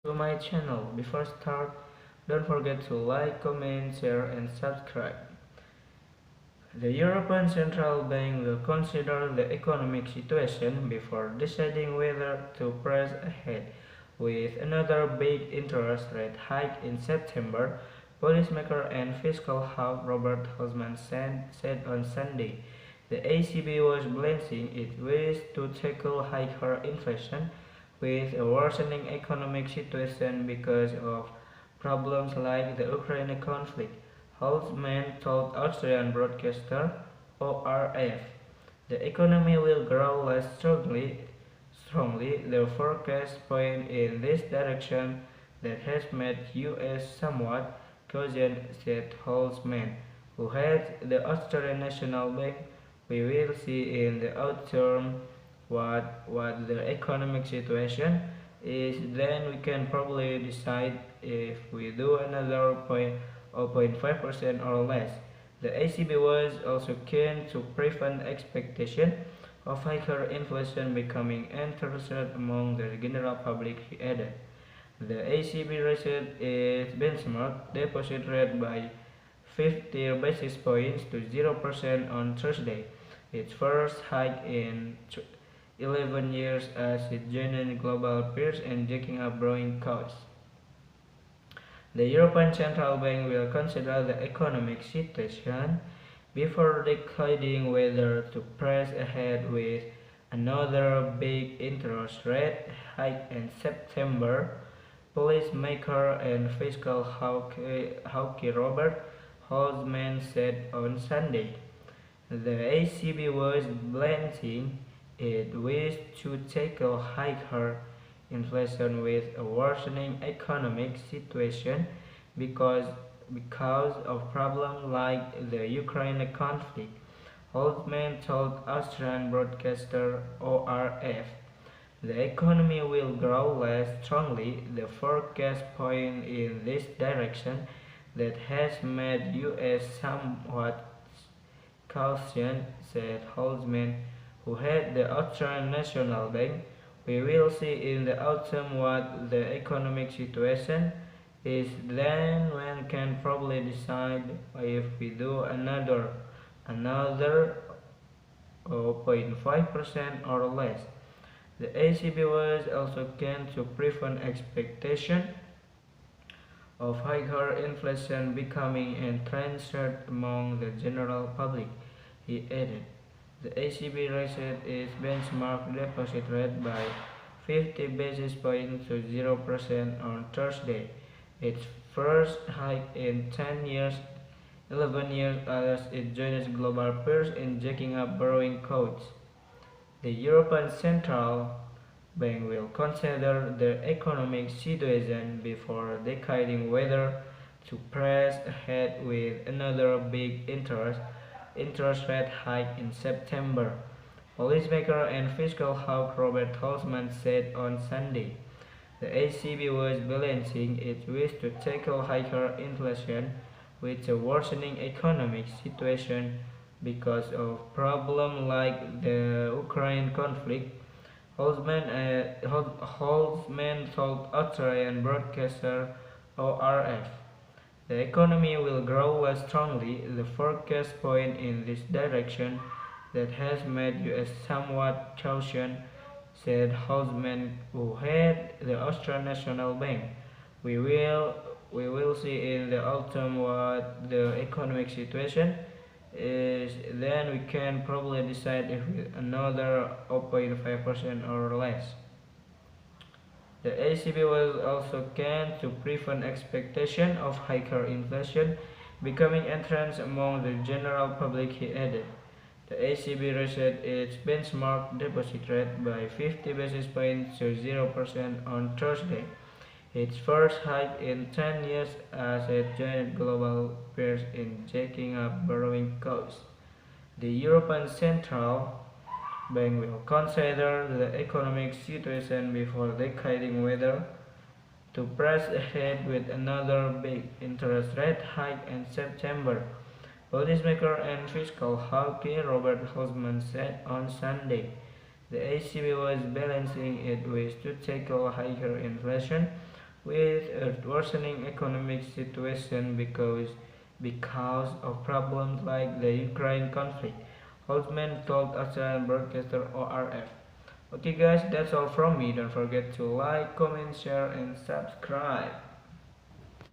to my channel. Before start, don't forget to like, comment, share and subscribe. The European Central Bank will consider the economic situation before deciding whether to press ahead with another big interest rate hike in September, policymaker and fiscal hawk Robert Holzman said on Sunday. The ECB was balancing its wish to tackle higher inflation with a worsening economic situation because of problems like the Ukraine conflict. Holzman told Austrian broadcaster ORF, the economy will grow less strongly. The forecast point in this direction that has made US somewhat cautious, said Holzman, who heads the Austrian National Bank. We will see in the autumn what the economic situation is, then we can probably decide if we do another 0.5% or less. The ECB was also keen to prevent expectation of higher inflation becoming entrenched among the general public, he added. The ECB raised its benchmark deposit rate by 50 basis points to 0% on Thursday, its first hike in 11 years as it joined global peers in jacking up borrowing costs. The European Central Bank will consider the economic situation before deciding whether to press ahead with another big interest rate hike in September, policymaker and fiscal hawk Robert Holzman said on Sunday. The ECB was balancing its wish to tackle higher inflation with a worsening economic situation because of problems like the Ukraine conflict. Holzman told Austrian broadcaster ORF, the economy will grow less strongly. The forecast point in this direction that has made US somewhat cautious, said Holzman, who head the Austrian National Bank. We will see in the autumn what the economic situation is, then we can probably decide if we do another 0.5% or less. The ECB was also keen to prevent expectation of higher inflation becoming entrenched among the general public, he added. The ECB raised its benchmark deposit rate by 50 basis points to 0% on Thursday, its first hike in 11 years as it joins global peers in jacking up borrowing costs. The European Central Bank will consider the economic situation before deciding whether to press ahead with another big interest rate hike in September, policymaker and fiscal hawk Robert Holzman said on Sunday. The ECB was balancing its wish to tackle higher inflation with a worsening economic situation because of problems like the Ukraine conflict. Holzman told Australian broadcaster ORF, the economy will grow less strongly. The forecast point in this direction that has made US somewhat cautious, said Holzman, who head the Austrian National Bank. We will see in the autumn what the economic situation is, then we can probably decide if another 0.5% or less. The ECB was also keen to prevent expectation of higher inflation becoming entrenched among the general public, he added. The ECB raised its benchmark deposit rate by 50 basis points to 0% on Thursday, its first hike in 10 years as it joined global peers in jacking up borrowing costs. The European Central Bank will consider the economic situation before deciding whether to press ahead with another big interest rate hike in September, policymaker and fiscal hawk Robert Holzman said on Sunday. The ECB was balancing its wish to tackle higher inflation with a worsening economic situation because of problems like the Ukraine conflict, Holtzman told Australian broadcaster ORF. Okay guys, that's all from me. Don't forget to like, comment, share and subscribe.